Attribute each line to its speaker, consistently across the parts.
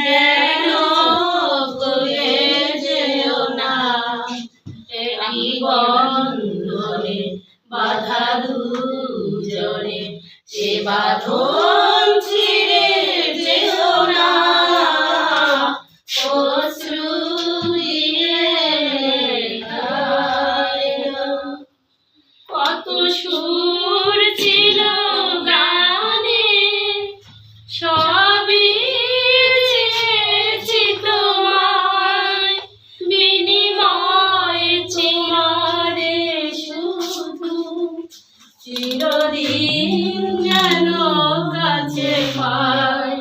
Speaker 1: যেন ভুলে যেও না, এই বন্ধনে বাধা দুজনে, সে বাঁধন ছিঁড়ে যেও না। অশ্রু দিয়ে লেখায় কত সুর ছিল গানে, সবই চেয়েছি তোমায়, বিনিময়ে চিরে শুধু চিরদিন যেন কাছে পাই।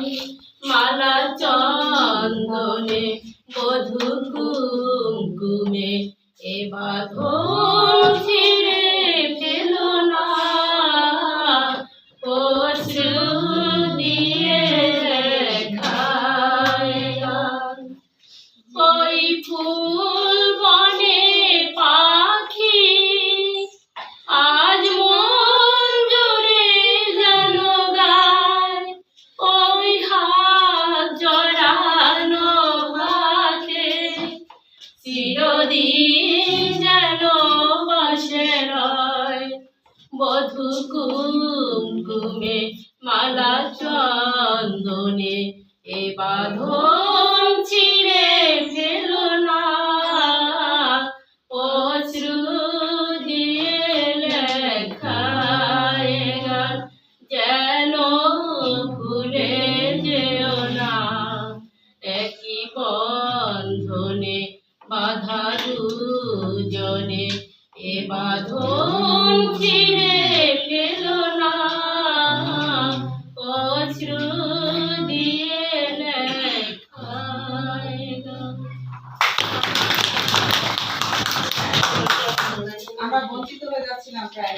Speaker 1: মালা চন্দনে বধূ কুমকুমে, এ বাঁধন ছিঁড়ে ফেলো না। অশ্রু দিয়ে লেখায় গান। ওই ফুল বনে পাখি আজ মন জুড়ে যেন গায়, ওই হাত জড়ানো হাতে চিরদিন যেন বসে রয়। বধূ কুমকুমে মালা চন্দনে, এ বাঁধন ছিঁড়ে ফেলো না। অশ্রু দিয়ে লেখায় গান। যেন ভুলে যেও না, একই বন্ধনে বাঁধা দুজনে, এ বাঁধন ছিঁড়ে ফেলো না। অশ্রু দিয়ে লেখায় গান।
Speaker 2: আমরা বঞ্চিত হয়ে যাচ্ছিলাম প্রায়।